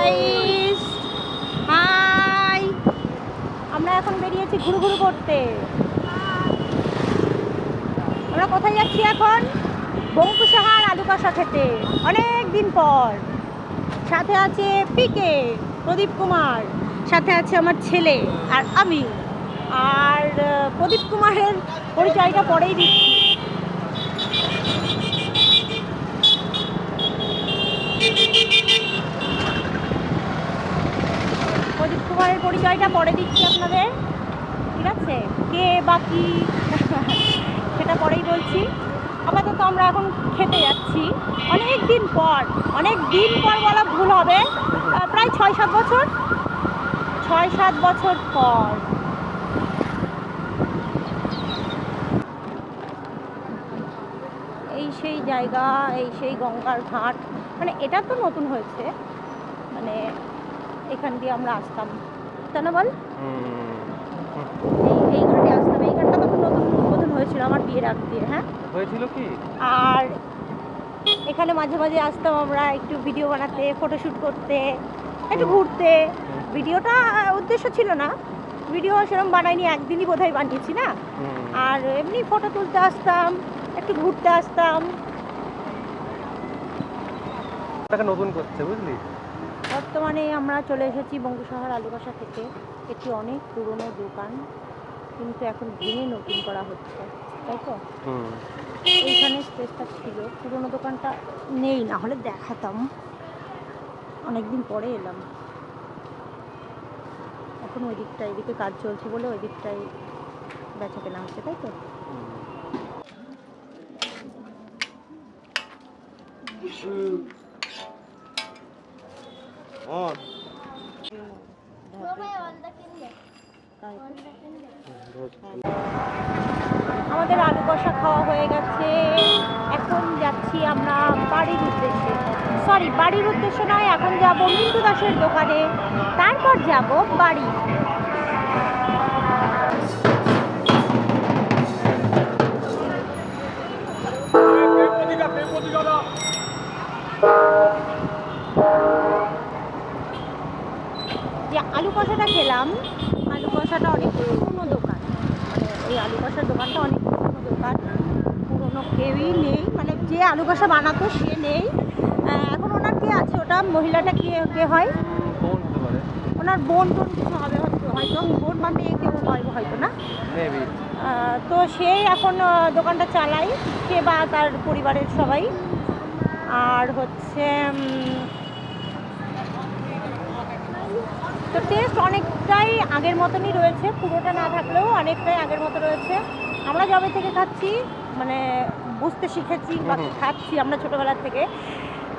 Guys, high. আমরা এখন বেরিয়েছি ঘুরু করতে। আমরা কোথায় যাচ্ছি এখন? বঙ্কুশাহার আলু কষা খেতে অনেক দিন পর। সাথে আছে পিকে, প্রদীপ কুমার, সাথে আছে আমার ছেলে আর আমি। আর প্রদীপ কুমারের পরিচয়টা পরেই দিচ্ছি। প্রদীপ কুমারের পরিচয়টা পরে দিচ্ছি আপনাদের, ঠিক আছে? কে বাকি সেটা পরেই বলছি। আপাতত আমরা এখন খেতে যাচ্ছি অনেক দিন পর বলা ভুল হবে, প্রায় 6-7 বছর পর। এই সেই জায়গা, এই সেই গঙ্গার ঘাট। মানে এটা তো নতুন হয়েছে, মানে এখান দিয়ে আমরা আসতাম, তাই না বল? এই ঘাটে আসতাম। এই ঘাটটা তখন নতুন হয়েছিল আমার বিয়ের আগ দিয়ে। হ্যাঁ, হয়েছিল কি? আর এখানে মাঝে মাঝে আসতাম আমরা একটু ভিডিও বানাতে, ফটোশ্যুট করতে, একটু ঘুরতে। ভিডিওটা উদ্দেশ্য ছিল না, ভিডিও সেরকম বানাইনি, একদিনই বোধহয় বানিয়েছি না। আর এমনি ফটো তুলতে আসতাম, একটু ঘুরতে আসতাম। নতুন করছে, বুঝলি? বর্তমানে আমরা চলে এসেছি বঙ্কুশাহার আলু কষা থেকে। এটি অনেক পুরনো দোকান, কিন্তু এখন ভেঙে নতুন করা হচ্ছে, তাই তো? এইখানে স্পেসটা ছিল, পুরনো দোকানটা নেই, না হলে দেখাতাম। অনেকদিন পরে এলাম। এখন ওই দিকটায়, এদিকে কাজ চলছে বলে ওই দিকটায় বেচা কেনা হচ্ছে, তাই তো? আমাদের আলু কষা খাওয়া হয়ে গেছে। এখন যাচ্ছি আমরা বাড়ির উদ্দেশ্যে। বাড়ির উদ্দেশ্যে নয়, এখন যাব মিন্টু দাসের দোকানে, তারপর যাব বাড়ি। যে আলু কষাটা খেলাম, আলু কষাটা অনেক পুরনো দোকান। মানে এই আলু কষার দোকানটা অনেক পুরনো দোকান, পুরনো কেউই নেই। মানে যে আলু কষা বানাতো সে নেই এখন। ওনার কে আছে? ওটা মহিলাটা কে হয়? ওনার বোন কিছু হবে হয়তো, বোন বা মেয়ে কেউ হয় হয়তো, না? তো সে এখন দোকানটা চালায়, সে বা তার পরিবারের সবাই। আর হচ্ছে তো টেস্ট অনেকটাই আগের মতনই রয়েছে, পুরোটা না থাকলেও অনেকটাই আগের মতো রয়েছে। আমরা যবে থেকে খাচ্ছি, মানে বুঝতে শিখেছি বা খাচ্ছি আমরা ছোটোবেলার থেকে,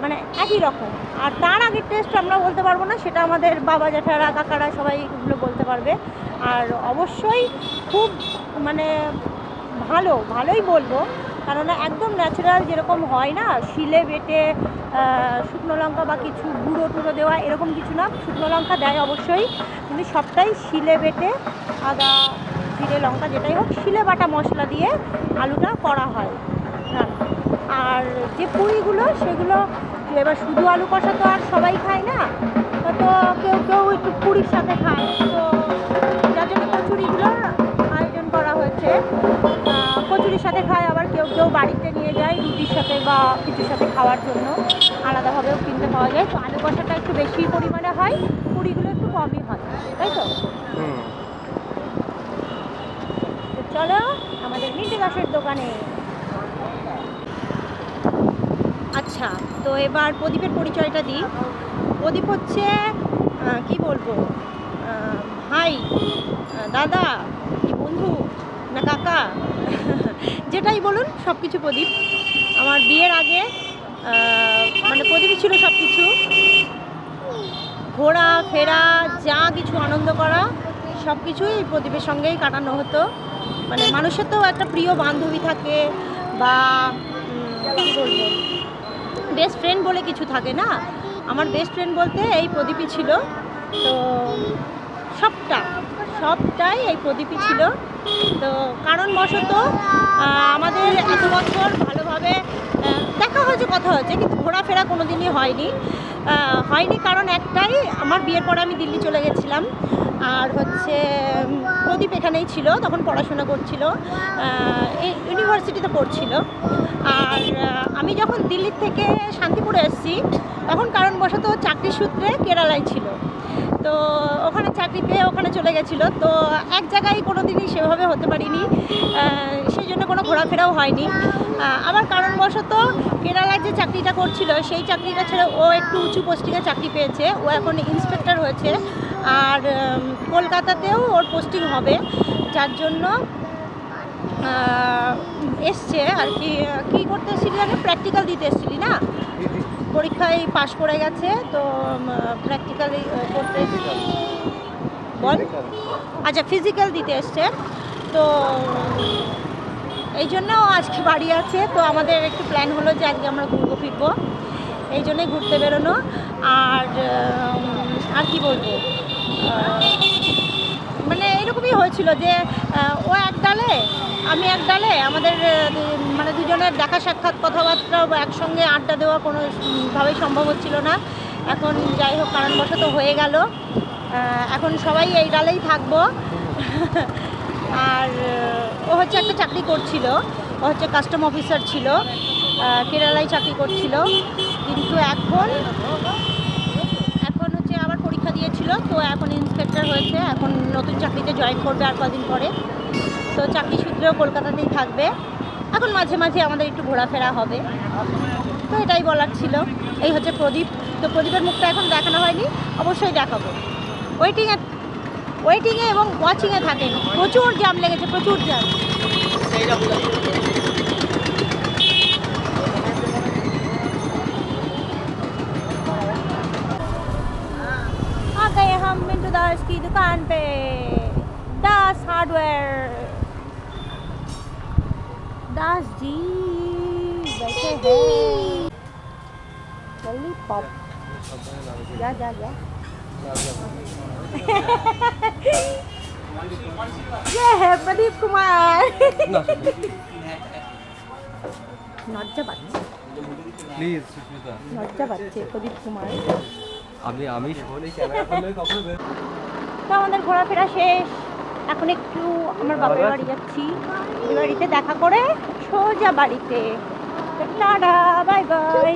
মানে একই রকম। আর তার আগের টেস্ট আমরা বলতে পারবো না, সেটা আমাদের বাবা জ্যাঠারা কাকারা সবাই এগুলো বলতে পারবে। আর অবশ্যই খুব মানে ভালোই বলবো, কারণ একদম ন্যাচারাল যেরকম হয় না, শিলে বেটে শুকনো লঙ্কা বা কিছু গুঁড়ো টুড়ো দেওয়া, এরকম কিছু না। শুকনো লঙ্কা দেয় অবশ্যই, কিন্তু সবটাই শিলে বেটে, আদা জিরে লঙ্কা যেটাই হোক, শিলে বাটা মশলা দিয়ে আলুটা করা হয়। আর যে পুরিগুলো, সেগুলো এবার শুধু আলু কষা তো আর সবাই খায় না, তো কেউ একটু পুরির সাথে খায়, তো যার জন্য কচুরিগুলোর আয়োজন করা হয়েছে। কচুরির সাথে খায়, আবার কেউ বাড়িতে নিয়ে যায় রুটির সাথে বা কিছুর সাথে খাওয়ার জন্য, আলাদাভাবেও কিনতে পাওয়া যায়। তো আলু কষাটা একটু বেশি পরিমাণে হয়, পুরিগুলো একটু কমই হয়, তাই তো? চলো আমাদের মিন্টু দাসের দোকানে। আচ্ছা, তো এবার প্রদীপের পরিচয়টা দিই। প্রদীপ হচ্ছে কি বলবো, ভাই, দাদা, কি বন্ধু, না কাকা, যেটাই বলুন সব কিছু প্রদীপ। আমার বিয়ের আগে মানে প্রদীপই ছিল সব কিছু। ঘোরা ফেরা, যা কিছু আনন্দ করা, সব কিছুই প্রদীপের সঙ্গেই কাটানো হতো। মানে মানুষের তো একটা প্রিয় বান্ধবী থাকে, বা কী বলবো, বেস্ট ফ্রেন্ড বলে কিছু থাকে না। আমার বেস্ট ফ্রেন্ড বলতে এই প্রদীপই ছিল। তো সবটাই এই প্রদীপই ছিল। তো কারণবশত আমাদের এত বছর ভালোভাবে দেখা হয়েছে, কথা হয়েছে, কিন্তু ঘোরাফেরা কোনো দিনই হয়নি। হয়নি কারণ একটাই, আমার বিয়ের পরে আমি দিল্লি চলে গেছিলাম, আর হচ্ছে প্রদীপ এখানেই ছিল, তখন পড়াশোনা করছিল, এই ইউনিভার্সিটিতে পড়ছিল। আর আমি যখন দিল্লির থেকে শান্তিপুরে এসেছি তখন কারণবশত চাকরি সূত্রে কেরালায় ছিল, তো ওখানে চাকরি পেয়ে ওখানে চলে গেছিলো। তো এক জায়গায় কোনো দিনই সেভাবে হতে পারিনি, সেই জন্য কোনো ঘোরাফেরাও হয়নি। আবার কারণবশত কেরালায় যে চাকরিটা করছিল সেই চাকরিটা ছেড়ে ও একটু উঁচু পোস্টিংয়ে চাকরি পেয়েছে, ও এখন ইন্সপেক্টর হয়েছে, আর কলকাতাতেও ওর পোস্টিং হবে, যার জন্য এসছে আর কি। কী করতে এসেছিলি জানি, প্র্যাকটিক্যাল দিতে এসেছিলি না, পরীক্ষায় পাশ করে গেছে, তো প্র্যাকটিক্যালি করতে বল, আচ্ছা ফিজিক্যাল দিতে এসছে, তো এই জন্য আজকে বাড়ি আছে। তো আমাদের একটু প্ল্যান হলো যে আজকে আমরা ঘুরবো ফিরবো, এই জন্যই ঘুরতে বেরোনো। আর কি বলবো, মানে এরকমই হয়েছিল যে ও এক ডালে আমি এক ডালে, আমাদের মানে দুজনের দেখা সাক্ষাৎ কথাবার্তা একসঙ্গে আড্ডা দেওয়া কোনোভাবেই সম্ভব হচ্ছিল না। এখন যাই হোক কারণবশত হয়ে গেল, এখন সবাই এই ডালেই থাকবো। আর ও হচ্ছে একটা চাকরি করছিল, ও হচ্ছে কাস্টম অফিসার ছিল, কেরালায় চাকরি করছিল, কিন্তু এখন হচ্ছে আবার পরীক্ষা দিয়েছিল, তো এখন ইন্সপেক্টর হয়েছে, এখন নতুন চাকরিতে জয়েন করবে আর কদিন পরে। তো চাকরি সূত্রেও কলকাতাতেই থাকবে, এখন মাঝে মাঝে আমাদের একটু ঘোরাফেরা হবে। তো এটাই বলার ছিল। এই হচ্ছে প্রদীপ, তো প্রদীপের মুখটা এখন দেখানো হয়নি, অবশ্যই দেখাবো। ওয়েটিংয়ে এবং ওয়াচিংয়ে থাকেন, প্রচুর জ্যাম লেগেছে, প্রচুর জ্যাম। आ गए हम मिंटू दास की दुकान पे, दास हार्डवेयर। दास जी बैठे हैं, जल्दी पॉप जा जा जा। ये है प्रदीप कुमार। লজ্জা পাচ্ছে, প্লিজ সুস্মিতা, লজ্জা পাচ্ছে প্রদীপ কুমার। আমি শোনে ক্যামেরা করলে কখনো বের তো আমাদের ঘোরাফেরা শেষ, এখন একটু আমার বাপের বাড়ি যাচ্ছি, এই বাড়িতে দেখা করে সোজা বাড়িতে। Tata, bye bye.